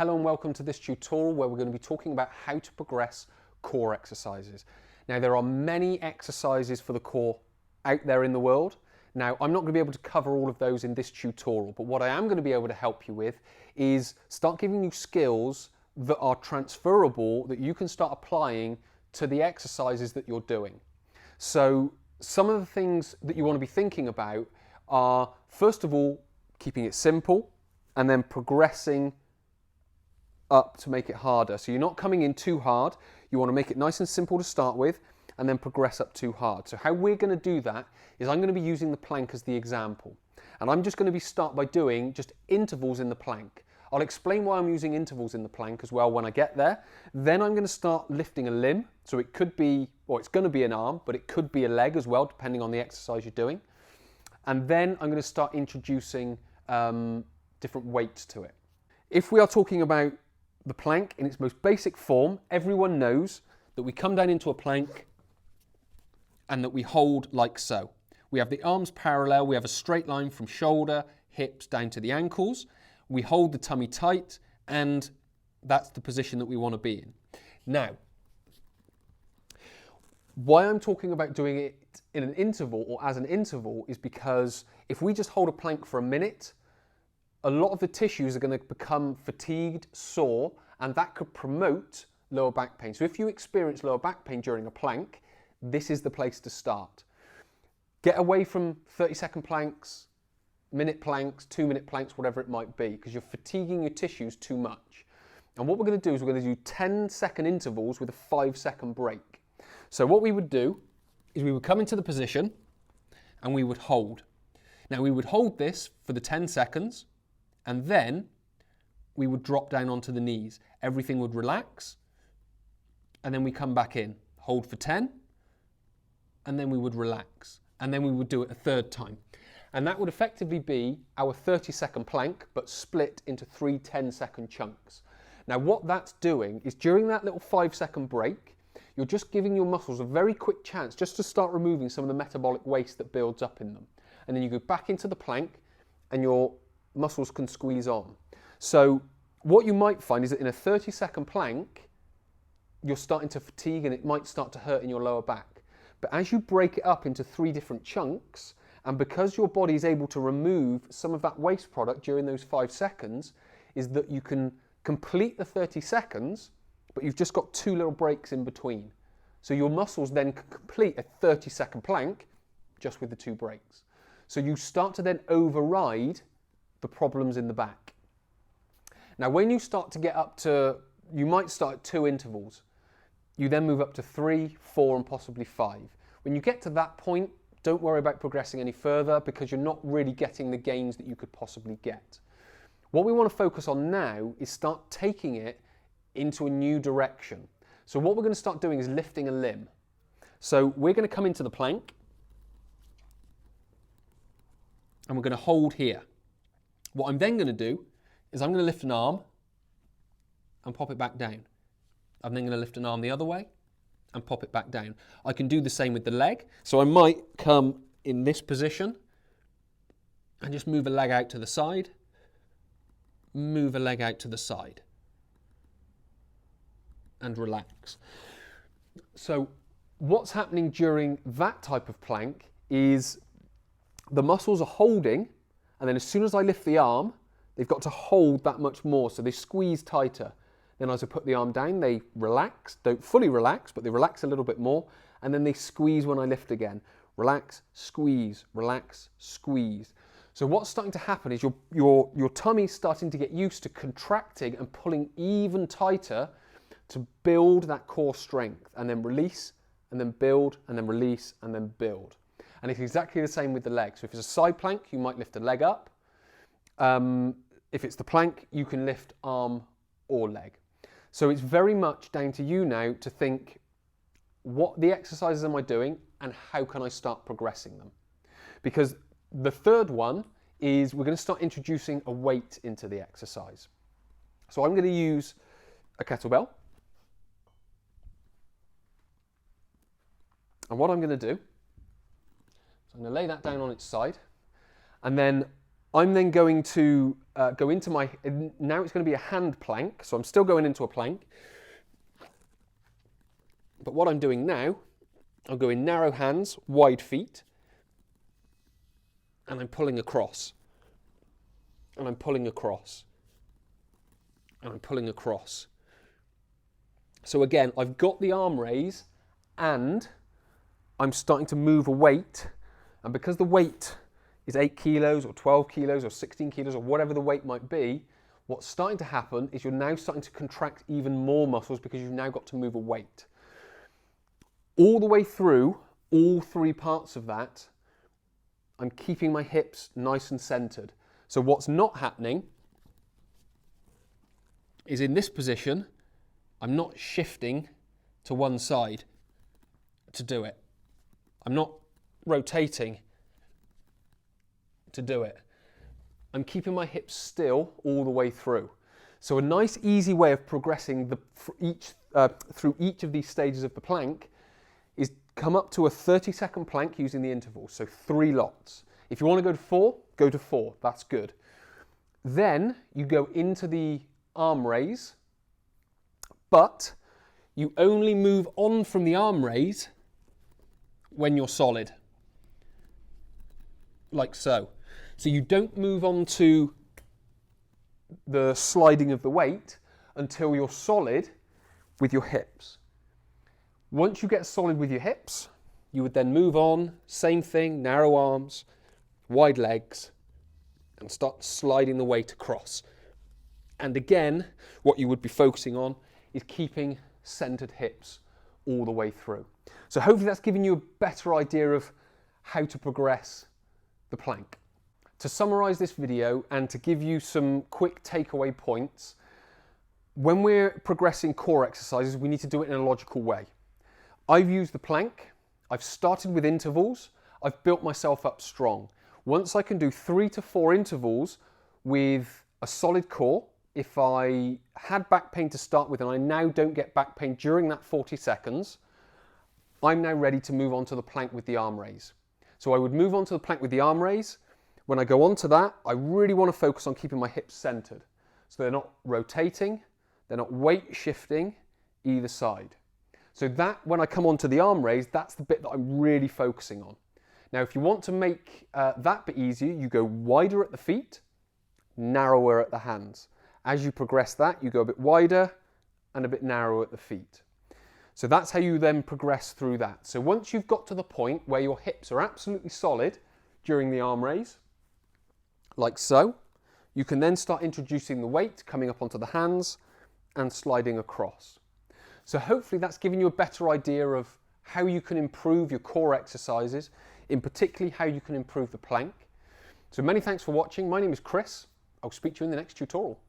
Hello and welcome to this tutorial where we're going to be talking about how to progress core exercises. Now there are many exercises for the core out there in the world. Now I'm not going to be able to cover all of those in this tutorial, but what I am going to be able to help you with is start giving you skills that are transferable that you can start applying to the exercises that you're doing. So some of the things that you want to be thinking about are, first of all, keeping it simple and then progressing up to make it harder. So you're not coming in too hard. You want to make it nice and simple to start with and then progress up too hard. So how we're going to do that is I'm going to be using the plank as the example. And I'm just going to start by doing just intervals in the plank. I'll explain why I'm using intervals in the plank as well when I get there. Then I'm going to start lifting a limb. So it could be, or it's going to be an arm, but it could be a leg as well, depending on the exercise you're doing. And then I'm going to start introducing different weights to it. If we are talking about the plank in its most basic form, everyone knows that we come down into a plank and that we hold like so. We have the arms parallel, we have a straight line from shoulder, hips down to the ankles. We hold the tummy tight, and that's the position that we want to be in. Now, why I'm talking about doing it in an interval or as an interval is because if we just hold a plank for a minute, a lot of the tissues are going to become fatigued, sore, and that could promote lower back pain. So if you experience lower back pain during a plank, this is the place to start. Get away from 30-second planks, minute planks, 2-minute planks, whatever it might be, because you're fatiguing your tissues too much. And what we're going to do is we're going to do 10-second intervals with a 5-second break. So what we would do is we would come into the position and we would hold. Now we would hold this for the 10 seconds, and then we would drop down onto the knees. Everything would relax, and then we come back in. Hold for 10, and then we would relax. And then we would do it a third time. And that would effectively be our 30-second plank, but split into 3 10-second chunks. Now what that's doing is during that little 5-second break, you're just giving your muscles a very quick chance just to start removing some of the metabolic waste that builds up in them. And then you go back into the plank, and your muscles can squeeze on. So what you might find is that in a 30-second plank, you're starting to fatigue and it might start to hurt in your lower back. But as you break it up into 3 different chunks, and because your body is able to remove some of that waste product during those 5 seconds, is that you can complete the 30 seconds, but you've just got 2 little breaks in between. So your muscles then can complete a 30-second plank just with the 2 breaks. So you start to then override the problems in the back. Now when you start to get up to, you might start at 2 intervals. You then move up to 3, 4 and possibly 5. When you get to that point, don't worry about progressing any further because you're not really getting the gains that you could possibly get. What we want to focus on now is start taking it into a new direction. So what we're going to start doing is lifting a limb. So we're going to come into the plank and we're going to hold here. What I'm then going to do is I'm going to lift an arm and pop it back down. I'm then going to lift an arm the other way and pop it back down. I can do the same with the leg. So I might come in this position and just move a leg out to the side, move a leg out to the side and relax. So what's happening during that type of plank is the muscles are holding, and then as soon as I lift the arm, they've got to hold that much more, so they squeeze tighter. Then as I put the arm down, they relax, don't fully relax, but they relax a little bit more, and then they squeeze when I lift again. Relax, squeeze, relax, squeeze. So what's starting to happen is your tummy's starting to get used to contracting and pulling even tighter to build that core strength, and then release, and then build, and then release, and then build. And it's exactly the same with the leg. So if it's a side plank, you might lift a leg up. If it's the plank, you can lift arm or leg. So it's very much down to you now to think, what the exercises am I doing and how can I start progressing them? Because the third one is we're going to start introducing a weight into the exercise. So I'm going to use a kettlebell. And what I'm going to do, so I'm going to lay that down on its side, and then I'm then going to go into my, now it's going to be a hand plank, so I'm still going into a plank. But what I'm doing now, I'm going narrow hands, wide feet, and I'm pulling across. And I'm pulling across. And I'm pulling across. So again, I've got the arm raise and I'm starting to move a weight. And because the weight is 8 kilos or 12 kilos or 16 kilos or whatever the weight might be, what's starting to happen is you're now starting to contract even more muscles because you've now got to move a weight. All the way through, all three parts of that, I'm keeping my hips nice and centered. So what's not happening is in this position, I'm not shifting to one side to do it. I'm not rotating to do it. I'm keeping my hips still all the way through. So a nice easy way of progressing through each of these stages of the plank is come up to a 30-second plank using the interval, so 3 lots. If you want to go to 4, go to 4, that's good. Then you go into the arm raise, but you only move on from the arm raise when you're solid, like so. So you don't move on to the sliding of the weight until you're solid with your hips. Once you get solid with your hips, you would then move on, same thing, narrow arms, wide legs, and start sliding the weight across. And again, what you would be focusing on is keeping centered hips all the way through. So hopefully that's given you a better idea of how to progress the plank. To summarize this video and to give you some quick takeaway points, when we're progressing core exercises, we need to do it in a logical way. I've used the plank, I've started with intervals, I've built myself up strong. Once I can do 3 to 4 intervals with a solid core, if I had back pain to start with and I now don't get back pain during that 40 seconds, I'm now ready to move on to the plank with the arm raise. So I would move on to the plank with the arm raise. When I go on to that, I really want to focus on keeping my hips centered. So they're not rotating, they're not weight shifting either side. So that, when I come onto the arm raise, that's the bit that I'm really focusing on. Now, if you want to make that bit easier, you go wider at the feet, narrower at the hands. As you progress that, you go a bit wider and a bit narrower at the feet. So that's how you then progress through that. So once you've got to the point where your hips are absolutely solid during the arm raise, like so, you can then start introducing the weight, coming up onto the hands and sliding across. So hopefully that's given you a better idea of how you can improve your core exercises, in particularly how you can improve the plank. So many thanks for watching. My name is Chris. I'll speak to you in the next tutorial.